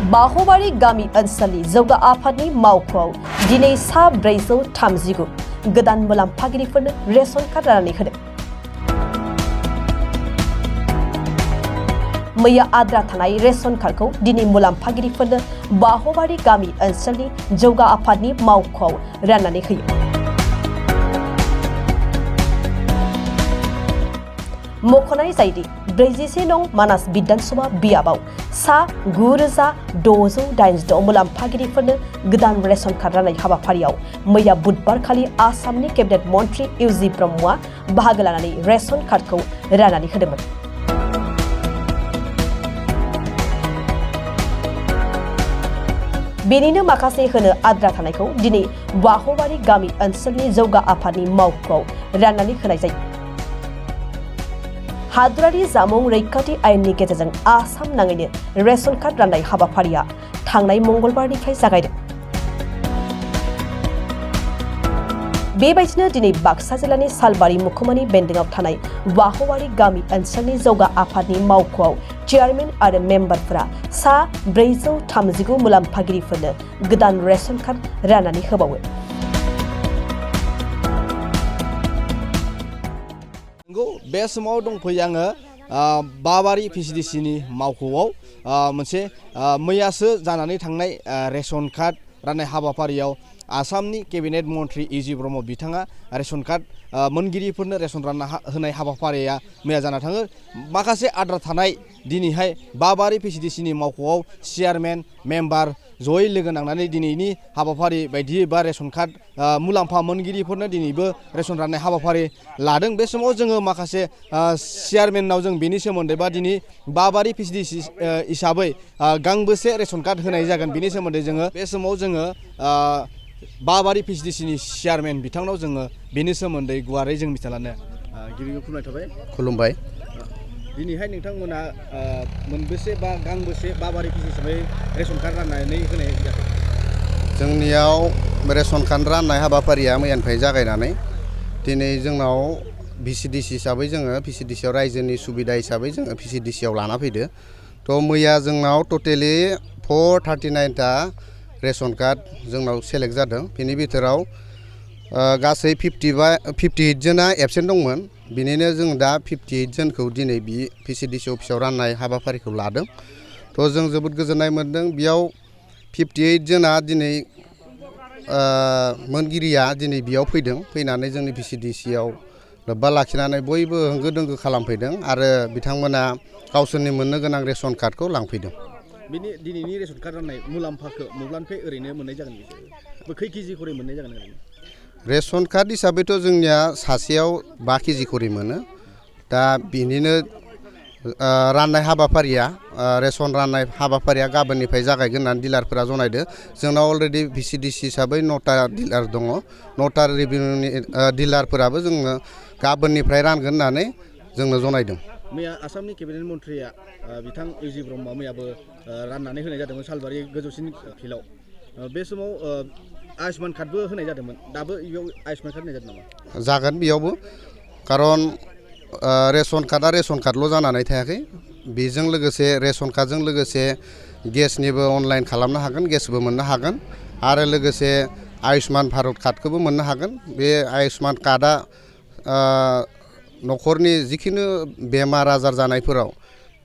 बाहबारि गामि ओनसोलनि जौगा आफादनि मावख'आव दिनै सा 439 गोदान मुलाम्फागिरिफोरनो रेशन कार्ड राननानै होदों। मैया आद्रा थानाय रेशन कार्डखौ दिनै मुलाम्फागिरिफोरनो बाहबारि गामि ओनसोलनि जौगा आफादनि मावख'आव राननानै होयो। मख'नाय जायोदि 41 नं मानास बिधानसभा बियाबाव सा 9686 मुलाम्फागिरिफोरनो गोदान रेशन कार्ड राननाय हाबाफारियाव मैया बुधबारखालि आसामनि केबिनेट मन्थ्रि इउजि ब्रह्मआ बाहागो लानानै रेशन कार्डखौ राननानै होदोंमोन। बेनिनो माखासे होनो आद्रा थानायखौ दिनै बाहबारि गामि ओनसोलनि जौगा आफादनि मावख'आव राननानै होनाय जायो। हादरारि जामुं रैखाथि आयेननि गेजेरजों आसाम नाङैनो रेशन कार्ड राननाय हाबाफारिया थांनाय मंगलबारनिफ्राय जागायदों। बेबायदिनो दिनै बाक्सा जिल्लानि सालबारि मुखुमानि बेन्दोंआव थानाय बाहबारि गामि ओनसोलनि जौगा आफादनि मावख'आव चेयारमेन आरो मेम्बारफोरा सा 439 मुलाम्फागिरिफोरनो गोदान रेशन कार्ड राननानै होबावो। बे समाव दंफैयो आङो बाबारि पिसिडिसिनि मावख'आव मोनसे मैयासो जानानै थांनाय रेशन कार्ड राननाय हाबाफारियाव आसामनि केबिनेट मन्थ्रि इउजि ब्रह्म बिथाङा रेशन कार्ड मोनगिरिफोरनो रेशन रानना होनाय हाबाफारिया मैया जाना थाङो। माखासे आद्रा थानाय दिनैहाय बाबारि पिसिडिसिनि मावख'आव चेयारमेन मेम्बार जयै लोगो नांनानै दिनैनि हाबाफारि बायदियै बा रेशन कार्ड मुलाम्फा मोनगिरिफोरनो दिनैबो रेशन राननाय हाबाफारि लादों। बे समाव जोङो माखासे चेयारमेननाव जों बेनि सोमोन्दै बा दिनै बाबारि पिसिडिसि हिसाबै गांबेसे रेशन कार्ड होनाय जागोन बेनि सोमोन्दै जोङो बे समाव जोङो बाबारि पिसिडिसिनि चेयारमेन बिथांनाव जोङो बेनि सोमोन्दै गुवारै जों मिथिना लानो गिबियाव खुलुमनाय थाबाय। खुलुमबाय। दिनैहाय नोंथांमोना मोनबेसे बा गांबेसे बाबारि पिसिडिसि हिसाबै रेशन कार्ड राननानै होनाय जादों? जोंनियाव रेशन कार्ड राननाय हाबाफारिया मैयानिफ्राय जागायनानै दिनै जोंनाव पिसिडिसि हिसाबै जोङो पिसिडिसियाव रायजोनि सुबिदा हिसाबै जोङो पिसिडिसियाव लाना फैदो। थ' मैया जोंनाव टटेलि 439टा रेशन कार्ड जोंनाव सेलेक्ट जादों। बेनि बिथोराव गासै 58 जना एबसेन्ट दंमोन। बिनिनो जों दा 58 जनखौ दिनै बि पिसिडिसि अफिसाव राननाय हाबाफारिखौ लादों। थ' जों जोबोद गोजोननाय मोन्दों। बेयाव 58 जना दिनै मोनगिरिया दिनै बेयाव फैदों। फैनानै जोंनि पिसिडिसियाव लोब्बा लाखिनानै बयबो होंगो दोंगो खालामफैदों आरो बिथांमोना गावसोरनि मोननो गोनां रेशन कार्डखौ लांफैदों। बिनि दिनैनि रेशन कार्ड राननाय मुलाम्फाखौ मब्लानिफ्राय ओरैनो मोननाय जागोन बिसोरो खै केजि खरै मोननाय जागोन ओरैनो? रेशन कार्ड हिसाबैथ' जोंनिया सासेयाव 5 केजि खरै मोनो। दा बिनिनो राननाय हाबाफारिया रेशन राननाय हाबाफारिया गाबोननिफ्राय जागायगोन होननानै डिलारफोरा जनायदो। जोंनाव अलरेडि पिसिडिसि हिसाबै 9टा डिलार दङ। 9टा रेभिनिउनि डिलारफोराबो जोङो गाबोननिफ्राय रानगोन होननानै जोंनो जनायदों। मैया आसामनि केबिनेट मन्थ्रिया बिथां इउजि ब्रह्मआ मैयाबो राननानै होनाय जादोंमोन सालबारि गोजौसिन फिल्डआव। बे समाव आयुष्मान कार्डबो होनाय जादोंमोन। दाबो बेयाव आयुष्मान कार्ड होनाय जादों नामा? जागोन बेयावबो, खारन रेशन कार्डआ रेशन कार्डल' जानानै थायाखै। बेजों लोगोसे रेशन कार्डजों लोगोसे गेसनिबो अनलाइन खालामनो हागोन, गेसबो मोननो हागोन आरो लोगोसे आयुष्मान भारत कार्डखौबो मोननो हागोन। बे आयुष्मान कार्डआ न'खरनि जिखुनु बेमार आजार जानायफोराव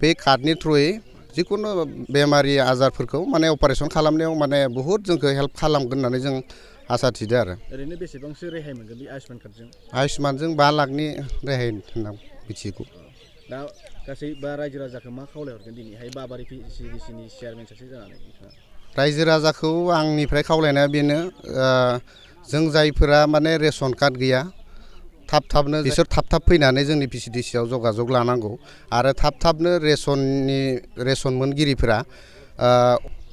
बे कार्डनि थ्रुयै जिखुनु बेमारि आजारफोरखौ माने अपारेशन खालामनायाव माने बहुद जोंखौ हेल्प खालामगोन होननानै जों आसा थिदो आरो। ओरैनो बेसेबांसो रेहाय मोनगोन बे आयुष्मान कार्डजों? आयुष्मानजों 5 लाखनि रेहाय होनना मिथिगौ। दा गासै बा रायजो राजाखौ मा खावलायहरगोन दिनैहाय बाबारि पिसिडिसिनि चेयारमेन सासे जानानै नोंथाङा? रायजो राजाखौ आंनिफ्राय खावलायनाया बेनो, जों जायफोरा माने रेशन कार्ड गैया थाब-थाबनो बिसोर थाब-थाब फैनानै जोंनि पिसिडिसियाव जगाजग लानांगौ आरो थाब-थाबनो रेशन मोनगिरिफोरा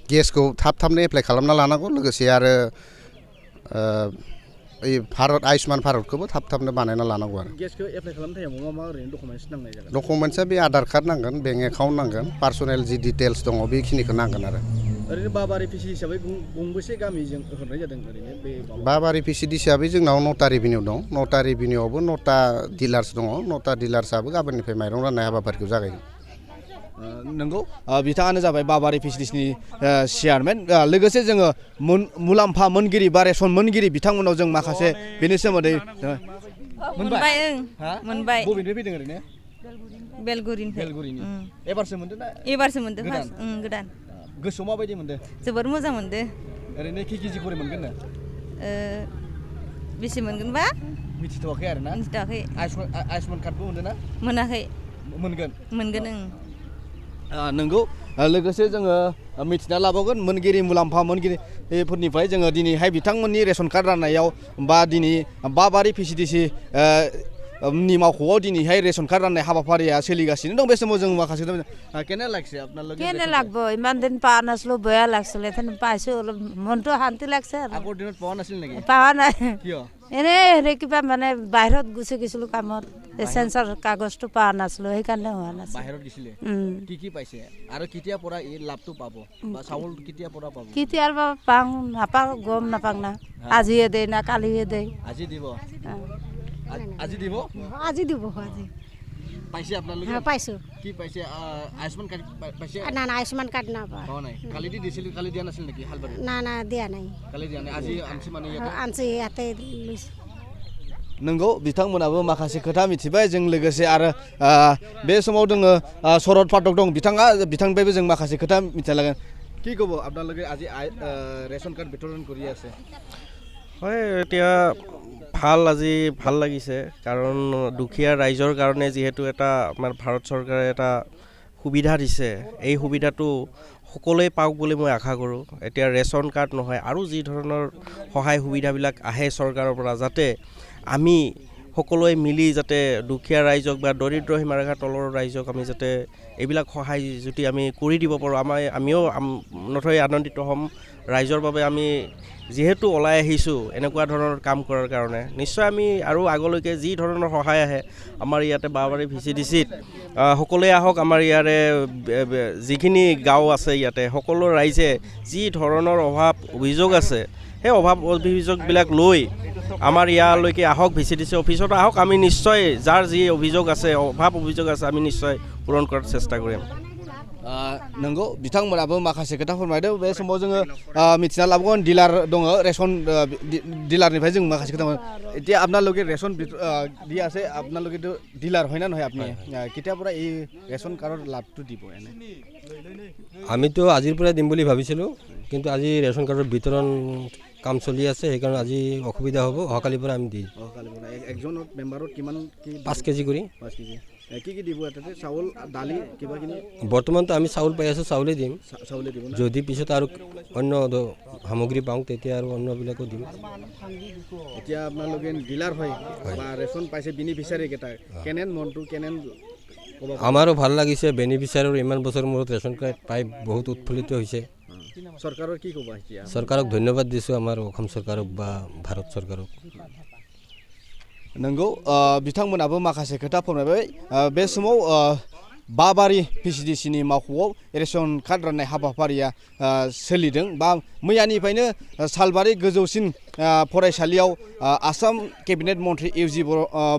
गेसखौ थाब-थाबनो एप्लाइ खालामना लानांगौ। लोगोसे आरो भारत आयुष्मान भारतखौबो थाब-थाबनो बानायना लानांगौ आरो। गेसखौ एप्लाइ खालामनो थाखाय मा ओरैनो डकुमेन्टस नांनाय जागोन? डकुमेन्टसा बे आधार कार्ड नांगोन, बेंक एकाउन्ट नांगोन, पार्सनेल जि डिटेल्स दङ बेखिनिखौ नांगोन आरो। ओरैनो बाबारि पिसिडि हिसाबै गंबेसे गामिजों हरनाय जादों ओरैनो बे? बाबारि पिसिडि हिसाबै जोंनाव 9टा रेभिनिउ दं। 9टा रेभिनिउआवबो 9टा डिलार्स दङ। 9टा डिलार्सआबो गाबोननिफ्राय माइरं राननाय हाबाफारिखौ जागायगोन। नंगौ बिथाङानो जाबाय बाबारि फिसिलिटिसनि चेयारमेन लोगोसे जोङो मुलाम्फा मोनगिरि बा रेसन मोनगिरि बिथांमोनाव जों माखासे बेनि सोमोन्दै मोनबाय मोनबाय बबेनिफ्राय फैदों ओरैनो बेलगुरिनि एबारसो मोनदों ना एबारसो मोनदों फार्स्ट गोदान गोसोआव माबायदि मोनदों जोबोर मोजां मोनदों ओरैनो केजि खरै मोनगोन ना बेसे मोनगोनबा मिथिथ'वाखै आरो ना मिथिथ'वाखै आयुष्मान कार्डबो मोनदों ना मोनाखै मोनगोन नंगौ लोगोसे जोङो मिथिना लाबावगोन मोनगिरि मुलाम्फा मोनगिरिफोरनिफ्राय जोङो दिनैहाय बिथांमोननि रेसन कार्ड राननायाव बा दिनै बाबारि पिसिडिसि नि मावख'आव दिनैहाय रेशन कार्ड राननाय हाबाफारिया सोलिगासिनो दं बे समाव जों माखासे কেনে লাগছে আপোনালোকে কেনে লাগব ইমান দিন পোৱা নাছিলো বেয়া লাগছিল এতিয়া পাইছো অলপ মনটো শান্তি লাগছে আৰু আগৰ দিনত পোৱা নাছিল নেকি পোৱা নাই কিয় এনে কিবা মানে বাহিৰত গুচি গৈছিলো কামত সেন্সৰ কাগজটো পোৱা নাছিলো সেইকাৰণে হোৱা নাছিল বাহিৰত গৈছিলে কি পাইছে আৰু কেতিয়া পৰা এই লাভটো পাব বা চাউল কেতিয়া পৰা পাব কেতিয়াৰ পৰা পাওঁ নাপাওঁ গম নাপাওঁ না আজিয়ে দেই না কালিয়ে দেই আজি দিব আজি দিব আজি পাইছে আপোনালোকে হ্যাঁ পাইছো কি পাইছে আয়ুষ্মান কাৰ্ড পাইছে না না আয়ুষ্মান কাৰ্ড না পাওয়া নাই কালি দিছিল কালি দিয়া নাছিল নেকি হালবাৰী না দিয়া নাই কালি দিয়া নাই আজি আনছি মানে আনছি ইয়াতে नंगौ बिथांमोनाबो माखासे खोथा मिथिबाय जों लोगोसे आरो बे समाव दोङो शरद पाठक दं बिथांनिफ्रायबो जों माखासे खोथा मिथिना लागोन কি ক'ব আপোনালোকে আজি ৰেচন কাৰ্ড বিতৰণ কৰি আছে হয় এতিয়া আজি ভাল লাগিছে কাৰণ দুখীয়া ৰাইজৰ কাৰণে যিহেতু এটা আমাৰ ভাৰত চৰকাৰে এটা সুবিধা দিছে এই সুবিধাটো সকলোৱে পাওক বুলি মই আশা কৰোঁ এতিয়া ৰেচন কাৰ্ড নহয় আৰু যি ধৰণৰ সহায় সুবিধাবিলাক আহে চৰকাৰৰ পৰা যাতে আমি সকলোৱে মিলি যাতে দুখীয়া ৰাইজক বা দৰিদ্ৰ সীমাৰেখাৰ তলৰ ৰাইজক আমি যাতে এইবিলাক সহায় যদি আমি কৰি দিব পাৰোঁ আমিও নথৈ আনন্দিত হ'ম ৰাইজৰ বাবে আমি যিহেতু ওলাই আহিছোঁ এনেকুৱা ধৰণৰ কাম কৰাৰ কাৰণে নিশ্চয় আমি আৰু আগলৈকে যি ধৰণৰ সহায় আহে আমাৰ ইয়াতে বাবাৰী ভিচিডিচিত সকলোৱে আহক আমাৰ ইয়াৰে যিখিনি গাঁও আছে ইয়াতে সকলো ৰাইজে যি ধৰণৰ অভাৱ অভিযোগ আছে সেই অভাৱ অভিযোগবিলাক লৈ আমাৰ ইয়ালৈকে আহক ভিচিডিচি অফিচত আহক আমি নিশ্চয় যাৰ যি অভিযোগ আছে অভাৱ অভিযোগ আছে আমি নিশ্চয় পূৰণ কৰাৰ চেষ্টা কৰিম नंगौ बिथांमोनाबो माखासे खोथा फोरमायदों बे समाव जोङो मिथिना लाबोगोन डिलार दङ रेशन डिलारनिफ्राय जों माखासे खोथा এতিয়া আপোনালোকে ৰেচন দি আছে আপোনালোকেতো ডিলাৰ হয় না নহয় আপুনি কেতিয়াৰ পৰা এই ৰেচন কাৰ্ডৰ লাভটো দিব এনে আমিতো আজিৰ পৰা দিম বুলি ভাবিছিলোঁ কিন্তু আজি ৰেচন কাৰ্ডৰ বিতৰণ কাম চলি আছে সেইকাৰণে আজি অসুবিধা হ'ব অহাকালিৰ পৰা আমি দিম একজনৰ মেম্বাৰত কিমান 5 কেজি কৰি 5 কেজি কি দিব এটাতে চাউল দালি কিবা কিনি বৰ্তমানতো আমি চাউল পাই আছোঁ চাউলেই দিম দিব যদি পিছত আৰু অন্য সামগ্ৰী পাওঁ তেতিয়া আৰু অন্যবিলাকো দিম এতিয়া আপোনালোকে ডিলাৰ হয় বা ৰেচন পাইছে বেনিফিচিয়াৰী কেইটা কেনেন মনটো কেনেন আমাৰো ভাল লাগিছে বেনিফিচিয়াৰীৰ ইমান বছৰ মূৰত ৰেচন কাৰ্ড পাই বহুত উৎফুল্লিত হৈছে চৰকাৰৰ কি ক'ব এতিয়া চৰকাৰক ধন্যবাদ দিছোঁ আমাৰ অসম চৰকাৰক বা ভাৰত চৰকাৰক नंगौ बिथांमोनाबो माखासे खोथा फोरमायबाय बे समाव बाबारि पिसिडिसिनि मावख'आव रेशन कार्ड राननाय हाबाफारिया सोलिदों बा मैयानिफ्रायनो सालबारि गोजौसिन फरायसालियाव आसाम केबिनेट मन्थ्रि इउजि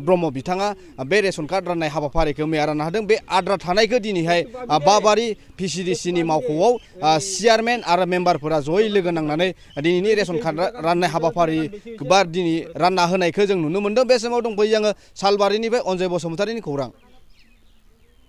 ब्रह्म बिथाङा बे रेशन कार्ड राननाय हाबाफारिखौ मैया रानना होदों बे आद्रा थानायखौ दिनैहाय बाबारि पिसिडिसिनि मावख'आव चेयारमेन आरो मेम्बारफोरा जयै लोगो नांनानै दिनैनि रेशन कार्ड राननाय हाबाफारि बा दिनै रानना होनायखौ जों नुनो मोन्दों बे समाव दंफैयो आङो सालबारिनिफ्राय अनजय बसुमतारिनि खौरां